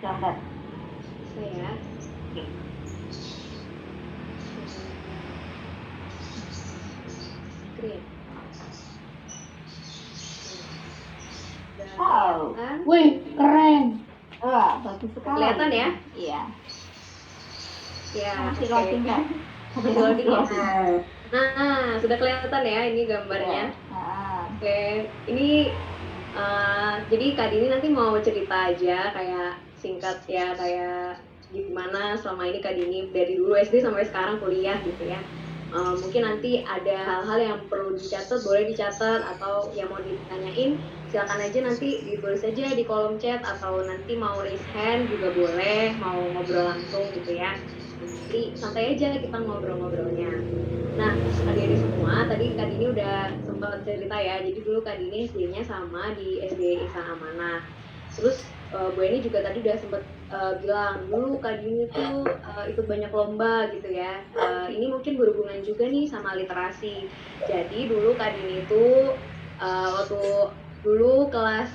gambar. Saya. Oke. Screen. Wow. Wih, keren. Wah, bagus sekali. Kelihatan ya? Iya. Ya, Masih oke. loading nggak? Masih loading ya? Nah, sudah kelihatan ya ini gambarnya. Oke, ini jadi Kak Dini nanti mau cerita aja kayak singkat ya, kayak gimana selama ini Kak Dini dari dulu SD sampai sekarang kuliah gitu ya. Mungkin nanti ada hal-hal yang perlu dicatat, boleh dicatat, atau yang mau ditanyain silakan aja nanti ditulis aja di kolom chat, atau nanti mau raise hand juga boleh, mau ngobrol langsung gitu ya. Nanti santai aja kita ngobrol-ngobrolnya. Nah, adik-adik semua, tadi Kak Dini udah sempat cerita ya, jadi dulu Kak Dini SD-nya sama di SD Ihsan Amanah. Terus Bu Eni juga tadi udah sempat bilang, dulu Kak Dini tuh ikut banyak lomba gitu ya. Ini mungkin berhubungan juga nih sama literasi. Jadi dulu Kak Dini tuh waktu dulu kelas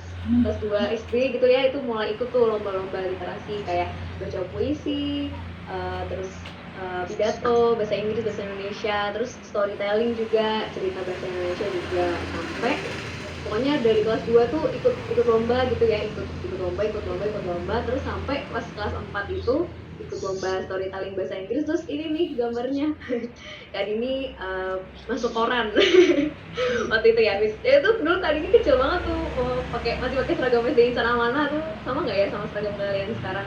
2 SD gitu ya, itu mulai ikut tuh lomba-lomba literasi kayak baca puisi, terus pidato, bahasa Inggris, bahasa Indonesia, terus storytelling juga, cerita bahasa Indonesia juga, sampai pokoknya dari kelas 2 tuh ikut lomba gitu ya, ikut lomba, terus sampai pas kelas 4 itu ikut lomba storytelling bahasa Inggris. Terus ini nih gambarnya Kak Dini masuk koran waktu itu ya, itu dulu Kak Dini kecil banget tuh, masih pakai seragam SD Insan Amanah tuh, sama nggak ya sama seragam kalian sekarang?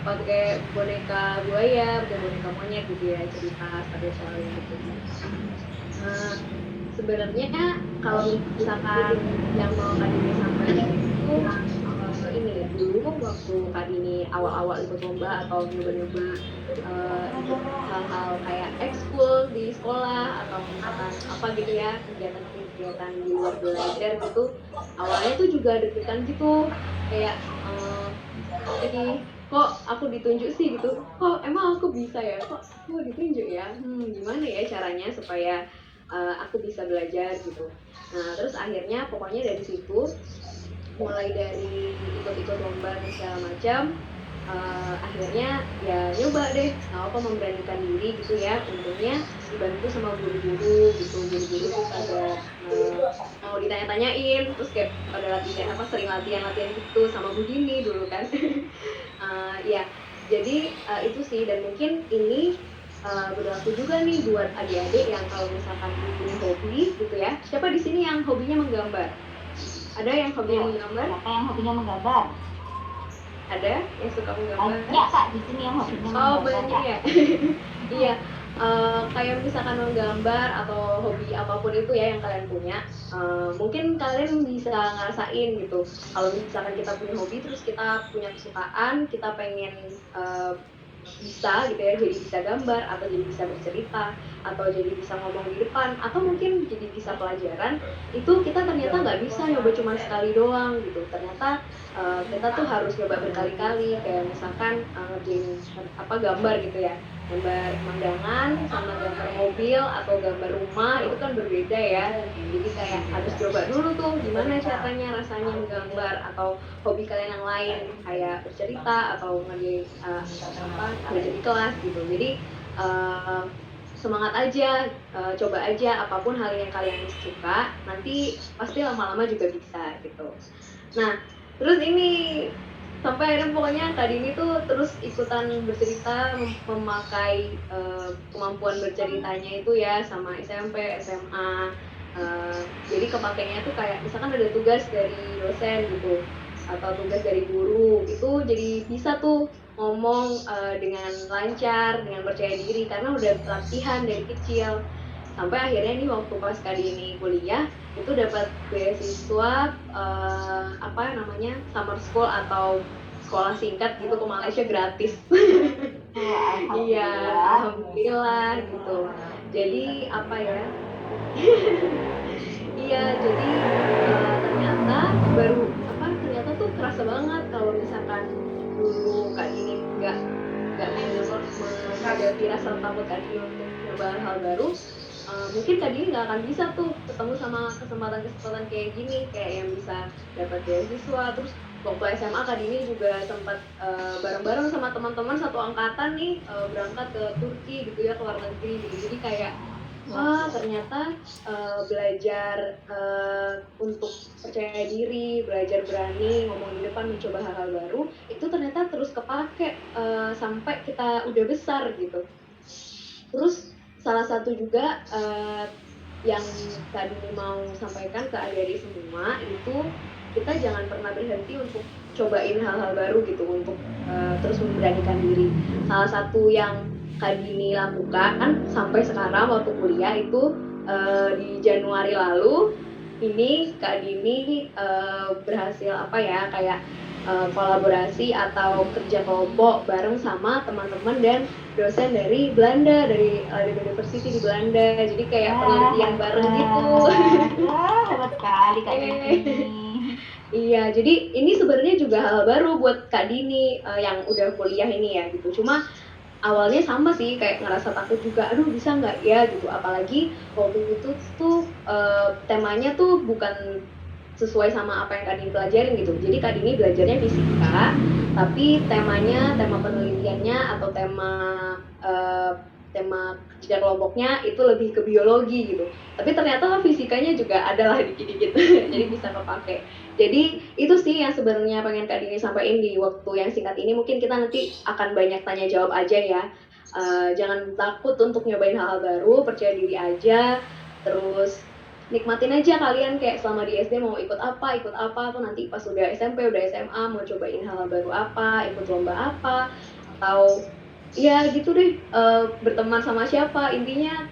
Pakai boneka buaya, pakai boneka monyet gitu ya, cerita storytelling gitu. Sebenarnya kalau misalkan yang mau Kak Dini sampaikan itu ini dulu waktu Kak Dini awal-awal ikut lomba atau nyoba-nyoba ikut hal-hal kayak ekskul di sekolah atau misalkan apa gitu ya, kegiatan-kegiatan di luar belajar gitu, awalnya tuh juga deg-degan gitu, kayak ini kok aku ditunjuk sih gitu, kok emang aku bisa ya, kok aku ditunjuk ya, gimana ya caranya supaya aku bisa belajar gitu. Nah terus akhirnya pokoknya dari situ, mulai dari ikut-ikut lomba dan segala macam, akhirnya ya nyoba deh, apa memberanikan diri gitu ya, untungnya dibantu sama guru-guru gitu, guru-guru tuh pada mau ditanya-tanyain, terus kayak pada latihan sering latihan gitu sama Bu Dini dulu kan. Ya jadi itu sih, dan mungkin ini berlaku juga nih buat adik-adik yang kalau misalkan punya hobi gitu ya. Siapa di sini yang hobinya menggambar? Ada yang hobinya menggambar? Siapa yang hobinya menggambar? Ada yang suka menggambar? Banyak Kak di sini yang hobinya menggambar. Oh banyak ya. Iya. Kayak misalkan menggambar atau hobi apapun itu ya yang kalian punya, mungkin kalian bisa ngerasain gitu, kalau misalkan kita punya hobi terus kita punya kesukaan, kita pengen bisa gitu ya, jadi bisa gambar atau jadi bisa bercerita atau jadi bisa ngomong di depan atau mungkin jadi bisa pelajaran, itu kita ternyata nggak bisa nyoba cuma sekali doang gitu, ternyata kita tuh harus nyoba berkali-kali, kayak misalkan ngerjain gambar gitu ya, gambar pemandangan sama gambar mobil atau gambar rumah itu kan berbeda ya, jadi kayak harus coba dulu tuh gimana caranya rasanya menggambar, atau hobi kalian yang lain kayak bercerita atau ngerjain belajar di kelas gitu. Jadi semangat aja, coba aja apapun hal yang kalian suka, nanti pasti lama-lama juga bisa gitu. Nah terus ini sampai akhirnya pokoknya Kak Dini tuh terus ikutan bercerita, memakai kemampuan berceritanya itu ya sama SMP, SMA. Jadi kepakainya tuh kayak misalkan ada tugas dari dosen gitu atau tugas dari guru, itu jadi bisa tuh ngomong dengan lancar, dengan percaya diri karena udah latihan dari kecil. Sampai akhirnya nih waktu pas Kak Dini kuliah itu dapat beasiswa summer school atau sekolah singkat gitu ke Malaysia gratis. Iya, alhamdulillah gitu. Jadi apa ya? Iya, jadi ternyata tuh kerasa banget kalau misalkan dulu Kak Dini nggak menghadapi rasa takut Kak Dini untuk nyoba hal baru, mungkin Kak Dini nggak akan bisa tuh ketemu sama kesempatan kayak gini, kayak yang bisa dapat beasiswa, terus waktu SMA Kak Dini juga sempat bareng-bareng sama teman-teman satu angkatan nih berangkat ke Turki gitu ya, ke luar negeri gitu. Jadi kayak ternyata belajar untuk percaya diri, belajar berani ngomong di depan, mencoba hal-hal baru, itu ternyata terus kepake sampai kita udah besar gitu. Terus salah satu juga yang tadi mau sampaikan ke adik-adik semua itu kita jangan pernah berhenti untuk cobain hal-hal baru gitu, untuk terus memberanikan diri. Salah satu yang Kak Dini lakukan sampai sekarang waktu kuliah itu di Januari lalu ini Kak Dini berhasil kayak kolaborasi atau kerja kelompok bareng sama teman-teman dan dosen dari Belanda, dari university di Belanda. Jadi kayak penelitian bareng gitu. Hebat sekali Kak Dini. Iya, jadi ini sebenarnya juga hal baru buat Kak Dini yang udah kuliah ini ya gitu. Cuma awalnya sama sih, kayak ngerasa takut juga, aduh bisa nggak ya gitu. Apalagi waktu itu tuh temanya tuh bukan sesuai sama apa yang Kak Dini pelajarin gitu. Jadi Kak Dini belajarnya fisika, tapi tema penelitiannya atau tema kerja kelompoknya itu lebih ke biologi gitu. Tapi ternyata fisikanya juga adalah dikit-dikit, jadi bisa kepake. Jadi itu sih yang sebenarnya pengen Kak Dini sampaikan di waktu yang singkat ini. Mungkin kita nanti akan banyak tanya jawab aja ya. Jangan takut untuk nyobain hal-hal baru, percaya diri aja. Terus nikmatin aja kalian kayak selama di SD mau ikut apa tuh nanti pas udah SMP, udah SMA mau cobain hal-hal baru apa, ikut lomba apa, atau ya gitu deh, berteman sama siapa. Intinya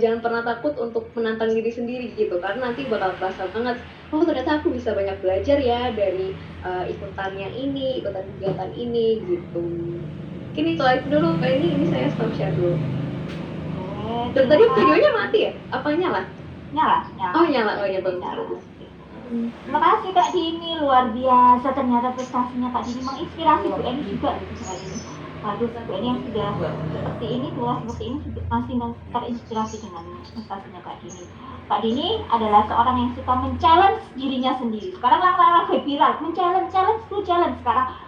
jangan pernah takut untuk menantang diri sendiri gitu, karena nanti bakal kerasa banget, oh ternyata aku bisa banyak belajar ya dari ikutan kegiatan ini gitu. Mungkin itu aja dulu, ini saya stop share dulu. Dan tadi videonya mati ya? Apa nyala? Nyala. Oh nyala, bagus. Terima kasih Kak Dini, luar biasa ternyata prestasinya Kak Dini menginspirasi Bu Eni juga kali ini. Bagus, Bu Eni yang sudah seperti ini masih terinspirasi dengan prestasinya Kak Dini. Kak Dini adalah seorang yang suka men-challenge dirinya sendiri. Sekarang lagi viral, men-challenge. Sekarang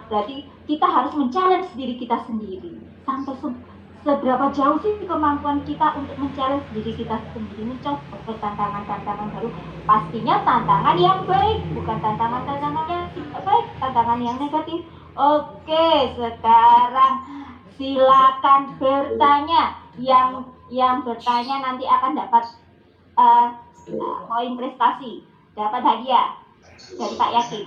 berarti kita harus men-challenge diri kita sendiri. Sampai seberapa jauh sih kemampuan kita untuk men-challenge diri kita sendiri, mencoba tantangan baru. Pastinya tantangan yang baik, bukan tantangan yang tidak baik, tantangan yang negatif. Oke, sekarang silakan bertanya. Yang bertanya nanti akan dapat poin prestasi, dapat hadiah dari Pak Yakin.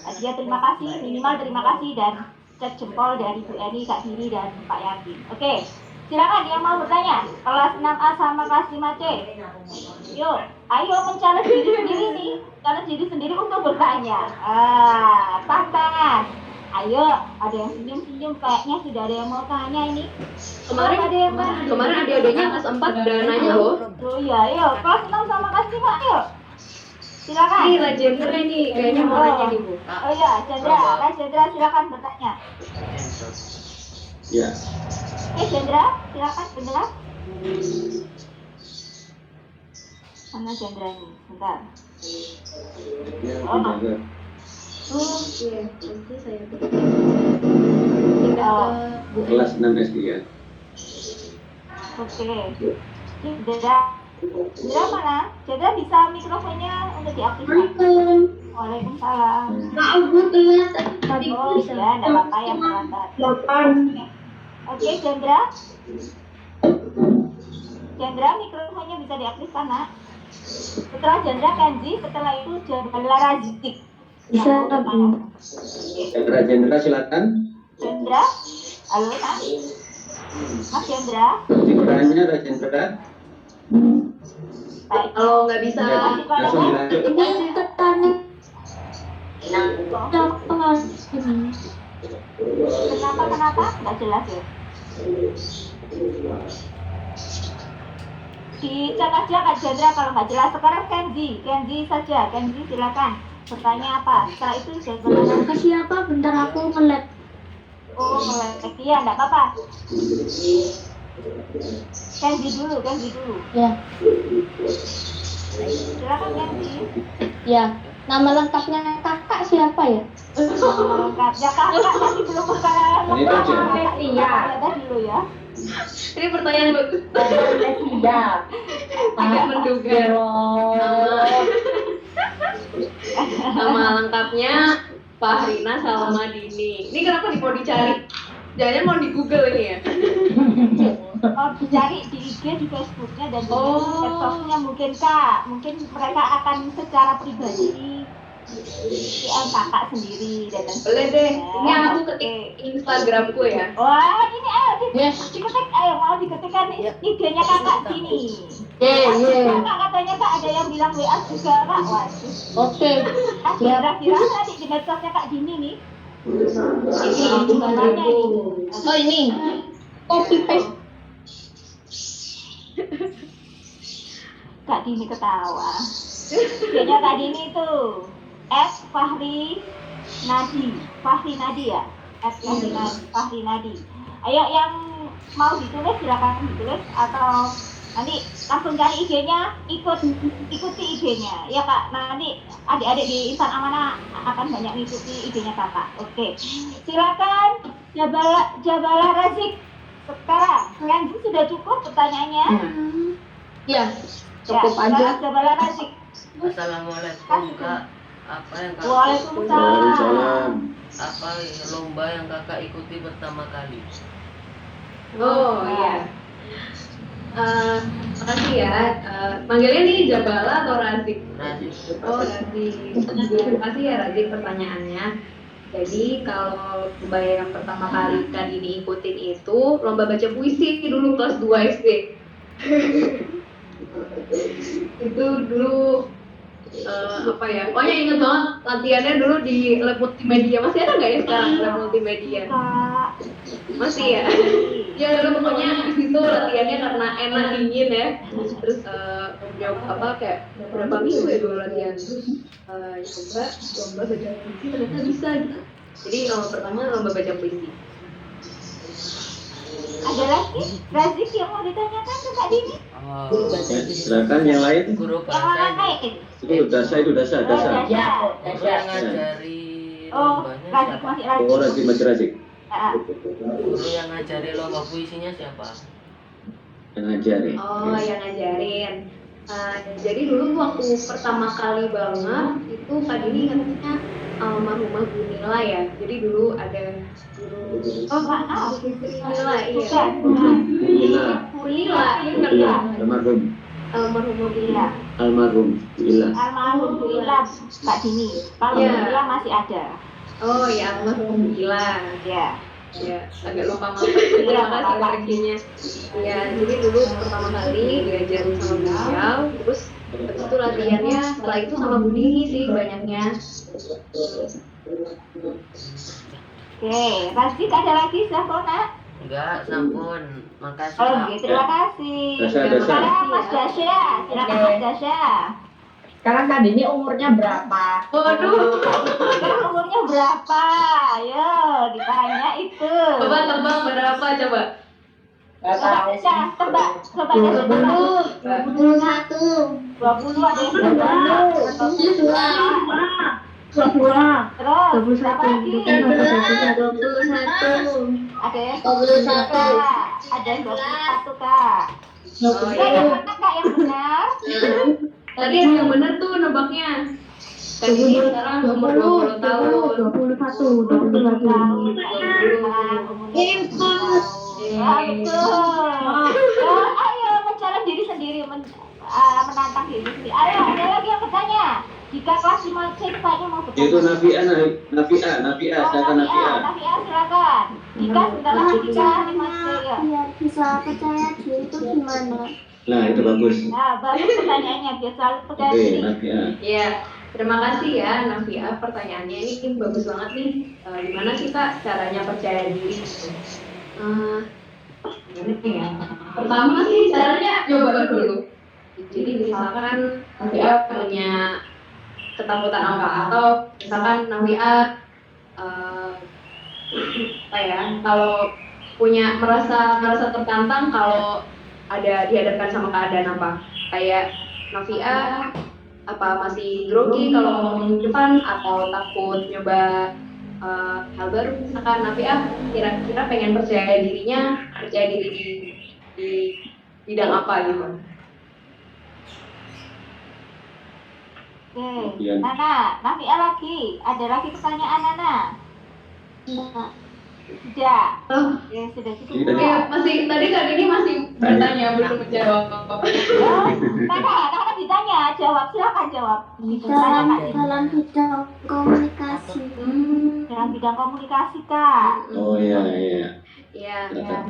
Hadiah terima kasih, minimal terima kasih dan cek jempol dari Bu Eni, Kak Dini, dan Pak Yakin. Oke, silakan yang mau bertanya. Kelas 6A sama kelas 5C. Yuk, ayo men-challenge diri sendiri nih. Challenge diri sendiri untuk bertanya. Tantangan. Ayo, ada yang senyum-senyum, kayaknya sudah ada yang mau tanya ini. Kemarin adik-adiknya kelas 4 udah nanya loh. Oh iya, ayo. Kelas 6 sama kelas 5, ayo. Silakan. Ini legendernya nih, kayaknya mau nanya nih Bu. Oh iya, Chandra, silakan bertanya. Ya. Oke, Chandra, silakan penjelas. Mana Chandra ini? Bentar. Ya, Oh, tidak. Oh iya, nanti saya pindah ke Kelas 6 SD ya. Oke. Chandra mana? Chandra bisa mikrofonnya untuk diaktifkan. Waalaikumsalam. Maaf Bu, telat. Oh iya, enggak apa-apa yang terlambat. Oke, Chandra. Chandra, mikrofonnya bisa diaktifkan, Nak. Setelah Chandra, Kenzi, setelah itu Chandra Razik. Bisa, Bu. Chandra silakan. Chandra, halo Nak. Mas Chandra. Chandra Chandra. Baik. kalau nggak bisa Langsung dilanjut. Ini petani. Kenapa? Nggak jelas ya. Dicek aja Kak Chandra kalau nggak jelas. Sekarang Kenzi saja. Kenzi silakan. Bertanya apa? Setelah itu Chandra. Kasih apa? Bentar aku nge-lag. Oh, iya, nggak apa-apa. Kenzi dulu. Ya. Silakan Kenzi. Ya. Nama lengkapnya kakak kakak siapa ya? Lengkap. Ya kakak tadi belum perkenalan Ini aja. Iya. Tadi dulu ya. Ini pertanyaan bagus. Tidak. Agak menduga. Nama lengkapnya Fahrina Salmadini. Ini kenapa mau dicari? Jangan mau di Google ini ya? Oh, dicari di IG, di Facebooknya dan di medsosnya mungkin Kak. Mungkin mereka akan secara pribadi DM kakak sendiri dan lain Boleh deh. sebagainya. Ini aku ketik Instagramku ya. Wah, ini ayo Yes. diketik, ayo mau diketikkan IG-nya kakak sini. Ye. Kakak katanya Kak ada yang bilang WA juga Kak. Waduh. Oke. Kira-kira tadi di medsosnya Kak Dini nih. Ini Gambarnya ini. Oh ini. Copy paste. Kak Dini ketawa. IG-nya Kak Dini tuh @Fahri Nadi. Fahri Nadi ya? Fahri Nadi. Ayo yang mau ditulis silakan ditulis atau nanti langsung cari IG-nya, ikuti IG-nya. Ya Kak, nanti adik-adik di Insan Amanah akan banyak mengikuti IG-nya Kakak. Oke. Silakan Jabala Razik. Sekarang, Randy sudah cukup pertanyaannya? Ya. Cukup aja. Jabala Razik. Assalamualaikum Kak. Apa yang kakak Waalaikumsalam. apa lomba yang kakak ikuti pertama kali? Oh iya. Makasih ya. Manggilnya nih Jabala atau Razik? Razik. Oh Razik. Terima kasih ya Razik pertanyaannya. Jadi kalau lomba yang pertama kali Kak Dini ikutin itu lomba baca puisi dulu kelas 2 SD. Itu dulu apa ya? Pokoknya inget banget latihannya dulu di lab multimedia. Masih ada nggak ya sekarang lab multimedia? Kak. Masih ya? Ya dulu pokoknya di situ latihannya karena enak dingin ya. Terus apa kayak berapa minggu ya dulu latihan. Terus coba lomba baca puisi ternyata bisa gitu. Jadi lomba pertama lomba baca puisi. Ada lagi? Razik yang mau ditanyakan ke Kak Dini? Oh, Silakan yang lain. guru Yang bahasa lain? Itu dasa. guru yang ngajari Oh, lombanya Razik siapa? masih Razik. Oh, Razik. Ah, Guru yang ngajari lomba puisinya siapa? Yang ngajari. Oh, yang ngajarin. Jadi dulu waktu pertama kali banget itu Kak Dini katanya almarhumah Bu Nila ya. Jadi dulu ada guru oh maaf. Bu Nila, iya. Bukan. Bila. Bu Nila, bener Bila. kan? Almarhum. Almarhumah Bu Nila. Almarhum. Bila. Almarhum Bu Ila, Kak Dini. Kalau Bu Iya. Ila masih ada. Oh ya, almarhumah Bu Nila. Ya. Ya, agak lupa maaf. Terima kasih koreksinya. Ya, jadi dulu pertama kali diajarin sama beliau, terus habis itu latihannya setelah itu sama Bu Dini sih banyaknya. Oke, Razik ada lagi Zafona? Enggak, sampun. Makasih Oh, Kak. gitu. Terima kasih. Dasa. Sekarang Mas Dasya, silakan Mas Dasya. Sekarang Kak Dini umurnya berapa? Waduh, Sekarang umurnya berapa? Ayo, ditanya itu. coba tebak berapa coba? Gak Coba tahu. Dasya, tebak. Coba Dasya tebak. 20 ada yang tebak. 22. Terus, apa lagi? 21. Ada yang 21. Ada yang 21, Kak. Oh Kak, yang iya. mana Kak yang benar? Tadi yang bener tuh nebaknya. Kan ini sekarang umur 20 tahun. 21. Tahun, sekarang umurnya 20 tahun. Ah, betul. Ayo mencari diri sendiri, menantang diri sendiri. Ayo, ada lagi yang bertanya. Jika kelas 5 C kayaknya mau bertanya. Itu Nafia. Silakan Nafia. Nafia silakan. Jika sebentar lagi kita 5 C ya. Biar bisa percaya diri itu gimana? Nah, itu bagus. Nah, bagus pertanyaannya. Dia selalu percaya Oke, diri. Nafia. Iya, terima kasih ya Navia, pertanyaannya ini bagus banget nih. Gimana sih Kak caranya percaya diri? Gimana ya? Pertama sih caranya coba dulu. Jadi misalkan Navia punya ketakutan apa atau misalkan Navia apa ya, kalau punya merasa tertantang kalau ada dihadapkan sama keadaan apa, kayak Navia Apa masih grogi kalau ngomong di depan atau takut nyoba hal baru? Misalkan Nafiah kira-kira pengen percaya diri di bidang apa gitu? Oke, Iya. Nana, Nafia lagi. Ada lagi pertanyaan Nana? Enggak. Sudah. Oh, Oke, sudah cukup. Iya, tadi. ya masih tadi kan ini masih bertanya belum menjawab. Nana ditanya, jawab. Silakan jawab. Dalam bidang komunikasi. Dalam bidang komunikasi, Kak. Oh iya. Iya. Silakan.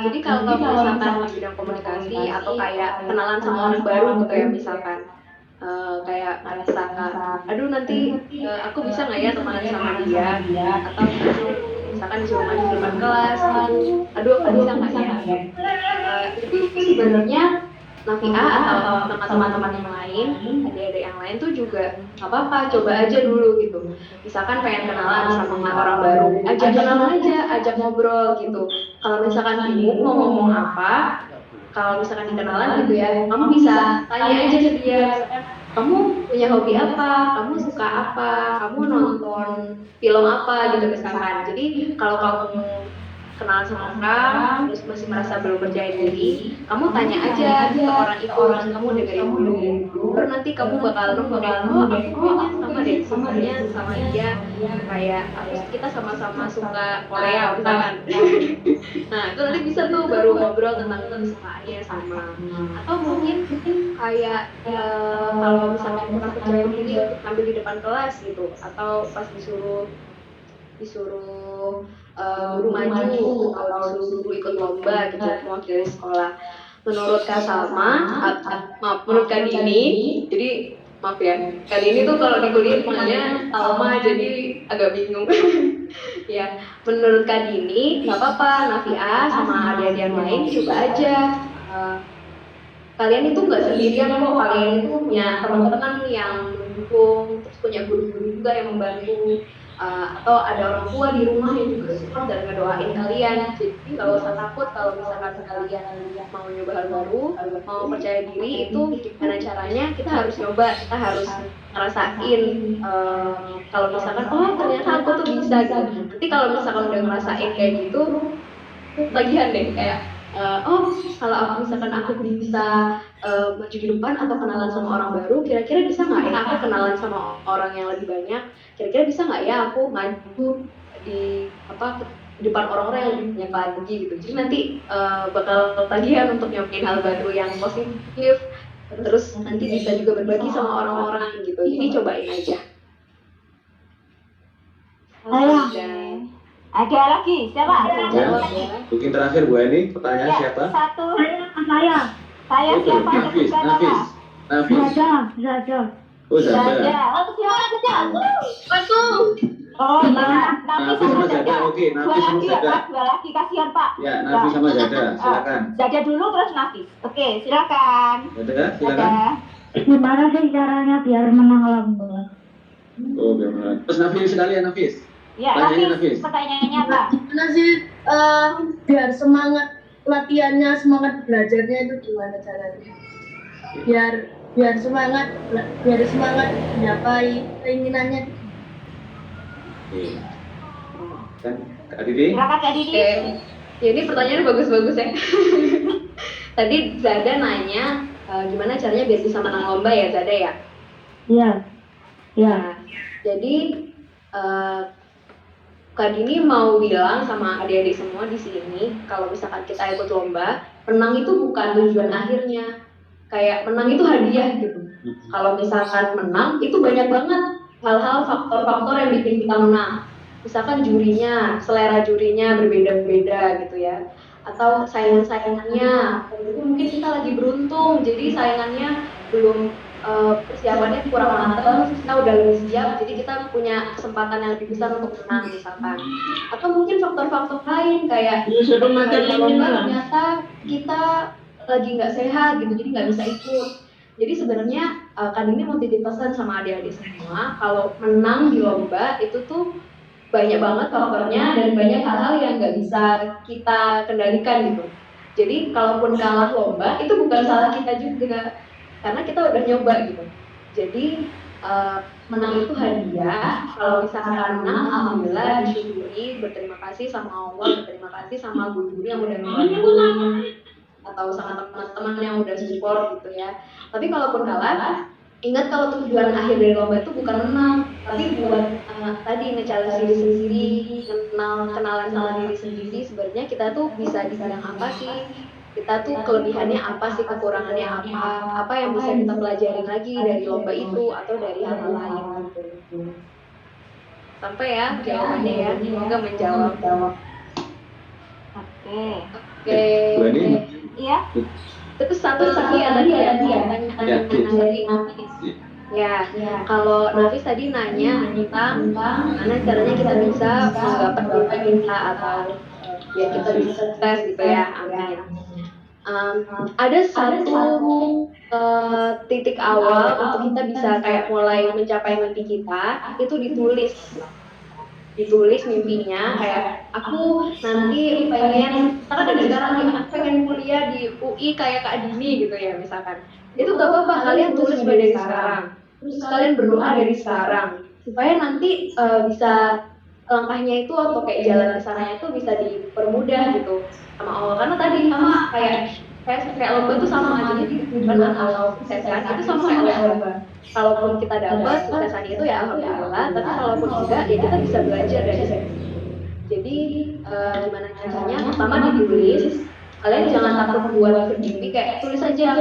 Jadi kalau misalkan di bidang komunikasi atau kayak kenalan sama orang baru gitu ya misalkan. Kayak ngerasa, aduh nanti aku bisa nggak ya temenan sama dia, atau misalkan disuruh maju di depan kelas, aduh aku bisa nggak ya? Itu sebenarnya Nafia atau teman-teman yang lain, adik-adik yang lain tuh juga nggak apa-apa, coba aja dulu gitu. Misalkan pengen kenalan sama orang baru, ajak kenalan aja, ajak ngobrol gitu. Kalau misalkan bingung mau ngomong apa, kalau misalkan dikenalan gitu ya, kamu bisa tanya aja ke dia, kamu punya hobi apa, kamu suka apa, kamu nonton film apa gitu misalkan. Jadi kalau kamu kenal sama orang, terus masih merasa belum percaya diri, kamu tanya aja ke orang itu, kamu dengerin dulu. Baru nanti kamu bakal nemuin, oh aku kayaknya sama deh, sebenarnya sama dia, kayak kita sama-sama suka Korea misalkan. Nah itu nanti bisa tuh baru ngobrol tentang kesukaannya sama. Atau mungkin kayak kalau misalnya kurang percaya diri untuk tampil di depan kelas gitu, atau pas disuruh guru maju atau disuruh guru ikut lomba gitu mewakili sekolah. Menurut Kak Salma, maaf, menurut Kak Dini, jadi maaf ya, Kak Dini tuh kalau di kuliah panggilnya Salma jadi agak bingung. Ya, menurut Kak Dini nggak apa-apa, Nafia sama adik-adik yang lain coba aja. Kalian itu nggak sendirian kok, kalian itu punya teman-teman yang mendukung, terus punya guru-guru juga yang membantu. Atau ada orang tua di rumah yang juga support dan ngedoain kalian. Jadi nggak usah takut kalau misalkan kalian mau nyoba hal baru, mau percaya diri, itu gimana caranya, kita harus nyoba, kita harus ngerasain kalau misalkan oh ternyata aku tuh bisa gitu. Nanti kalau misalkan udah ngerasain kayak gitu, bagian deh kayak oh kalau aku misalkan aku bisa maju di depan atau kenalan sama orang baru, kira-kira bisa nggak ya aku kenalan sama orang yang lebih banyak, kira-kira bisa nggak ya aku maju di depan orang-orang yang lebih banyak lagi gitu. Jadi nanti bakal tagihan untuk nyobain hal baru yang positif, terus nanti bisa juga berbagi sama orang-orang gitu. Jadi cobain aja. Ada lagi, siapa? Ya, mungkin terakhir Bu Eni, pertanyaan siapa? Satu. Saya. Itu, Siapa? Nafis. Zada. Oh, Zada. Oh, siapa? Oh, Nafis sama Zada, oke. Nafis sama Zada. Dua lagi, kasihan Pak. Ya, Nafis sama Zada, silakan. Zada dulu terus Nafis. Oke, silakan. Zada, silakan. Gimana sih caranya biar menang lomba? Oh, biar benar. Terus Nafis sekalian, Nafis. Ya, Nafis, pertanyaannya apa? Gimana sih biar semangat latihannya, semangat belajarnya itu gimana caranya? Biar semangat mencapai keinginannya. Kan Kak Didi? Silakan Kak Didi. Oke. Ya, ini pertanyaannya bagus-bagus ya. Tadi Zada nanya gimana caranya biar bisa menang lomba ya Zada ya? Iya. Nah, jadi Kak Dini mau bilang sama adik-adik semua di sini, kalau misalkan kita ikut lomba, menang itu bukan tujuan akhirnya. Kayak menang itu hadiah gitu. Kalau misalkan menang, itu banyak banget hal-hal faktor-faktor yang bikin kita menang. Misalkan jurinya, selera jurinya berbeda-beda gitu ya. Atau saingan-saingannya, mungkin kita lagi beruntung, jadi saingannya belum persiapannya kurang matang, kita udah lebih siap, jadi kita punya kesempatan yang lebih besar untuk menang misalkan. Atau mungkin faktor-faktor lain kayak lomba ternyata kita lagi nggak sehat gitu, jadi nggak bisa ikut. Jadi sebenarnya kan ini mau titip pesan sama adik-adik semua, kalau menang di lomba itu tuh banyak banget faktornya dan banyak hal-hal yang nggak bisa kita kendalikan gitu. Jadi kalaupun kalah lomba itu bukan salah kita juga, karena kita udah nyoba gitu. Jadi menang itu hadiah. Kalau misalkan menang, alhamdulillah disyukuri, berterima kasih sama Allah, berterima kasih sama guru yang udah membantu atau sama teman-teman yang udah support gitu ya. Tapi kalaupun kalah, ingat kalau tujuan akhir dari lomba itu bukan menang, tapi buat tadi nge-challenge diri sendiri, kenalan sama diri sendiri. Sebenarnya kita tuh bisa di bidang apa sih? Kita tuh kelebihannya apa sih, kekurangannya apa yang bisa kita pelajarin lagi dari lomba itu atau dari hal lain gitu. Sampai ya jawabannya ya, semoga menjawab. Oke. Bu Eni, Iya. Terus satu lagi ya tadi ya, kalau Nafis tadi nanya tentang gimana caranya kita bisa menggapai mimpi kita atau biar kita bisa sukses gitu ya, amin. Ada satu titik awal untuk kita bisa kayak mulai mencapai mimpi kita, itu ditulis mimpinya, kayak aku nanti pengen, misalkan dari sekarang nih, aku pengen kuliah di UI kayak Kak Dini gitu ya misalkan. Itu gak apa-apa, kalian tulis mulai dari sekarang, terus kalian berdoa dari sekarang supaya nanti bisa langkahnya itu atau kayak jalan ke sananya itu bisa dipermudah gitu sama Allah. Karena tadi sama kayak lomba itu sama aja, jadi tujuan atau kesuksesan itu sama kayak lomba. Kalaupun kita dapat kesuksesan itu ya alhamdulillah, tapi kalaupun enggak ya kita bisa belajar dari situ. Jadi gimana caranya? Pertama ditulis. Kalian jangan takut buat bermimpi, kayak tulis aja,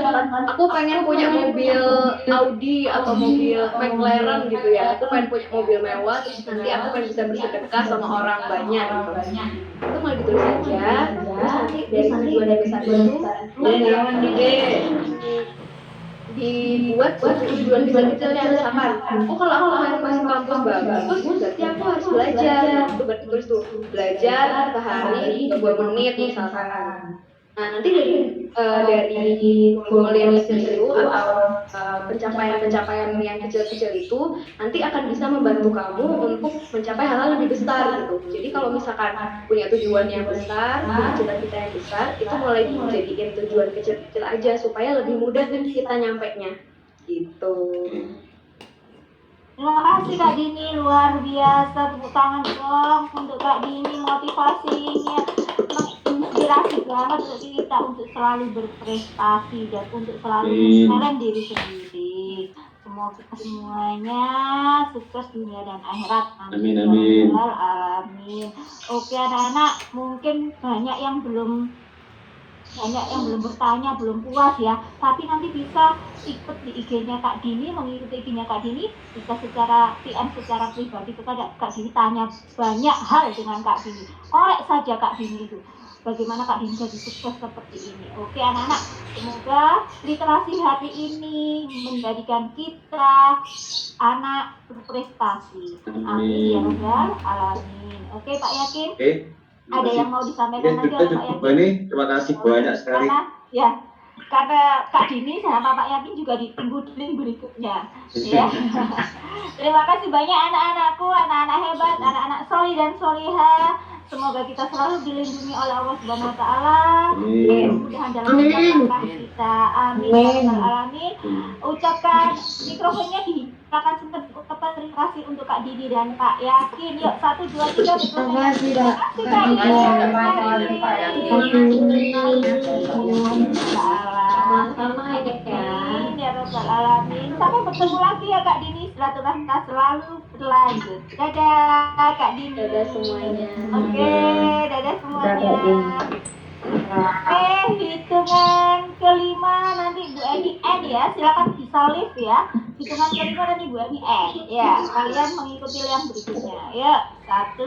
aku pengen punya mobil Audi atau mobil McLaren gitu ya, aku pengen punya mobil mewah, terus nanti aku pengen bisa bersedekah sama orang banyak gitu. Itu malah ditulis aja, terus nanti dari tujuan yang besar itu dibuat tujuan kecil-kecilnya, misalkan kalau aku harus masuk kampus bagus, berarti aku harus belajar. Itu berarti tulis tuh belajar sehari 2 menit misalkan. Nah nanti dari goal yang kecil itu atau pencapaian yang kecil-kecil itu nanti akan bisa membantu kamu untuk mencapai hal-hal lebih besar gitu. Jadi kalau misalkan punya tujuan yang besar, punya cita-cita yang besar, itu mulai dijadiin tujuan kecil-kecil aja supaya lebih mudah kita nyampainya gitu. Terima kasih Kak Dini, luar biasa, tepuk tangan dong untuk Kak Dini, motivasinya menginspirasi banget untuk kita untuk selalu berprestasi dan untuk selalu menchallenge diri sendiri. Semoga semuanya sukses dunia dan akhirat. Amin, amin. Amin. Oke anak-anak, mungkin banyak yang belum bertanya, belum puas ya, tapi nanti bisa ikut di IG-nya Kak Dini, mengikuti IG-nya Kak Dini, bisa secara PM secara pribadi kepada Kak Dini, tanya banyak hal dengan Kak Dini, korek saja Kak Dini itu bagaimana Kak Dini jadi sukses seperti ini. Oke anak-anak, semoga literasi hari ini menjadikan kita anak berprestasi. Amin ya rabbal alamin. Oke Pak Yakin? Oke. Ada yang mau disampaikan lagi oleh Pak Yakin? Terima kasih banyak sekali. Karena Kak Dini sama Pak Yakin juga ditunggu link berikutnya. Ya. Terima kasih banyak anak-anakku, anak-anak hebat, anak-anak soli dan soliha. Semoga kita selalu dilindungi oleh Allah Subhanahu wa taala. Mudah-mudahan dalam langkah kita. Amin. Alamin. Ucapkan mikrofonnya silakan ucapkan terima kasih untuk Kak Dini dan Pak Yakin. Yuk 1 2 3 Terima kasih Kak. Kak Dini. Sama-sama ya. Ya Rabbal alamin. Sampai bertemu lagi ya Kak Dini. Silaturahmi selalu berlanjut. Dadah Kak Dini. Dadah semuanya. Oke, dadah semuanya. Oke, hitungan kelima nanti Bu Eni end ya. Silakan bisa live ya. Hitungan kelima nanti Bu Eni end. Ya, kalian mengikuti yang berikutnya. Ya, 1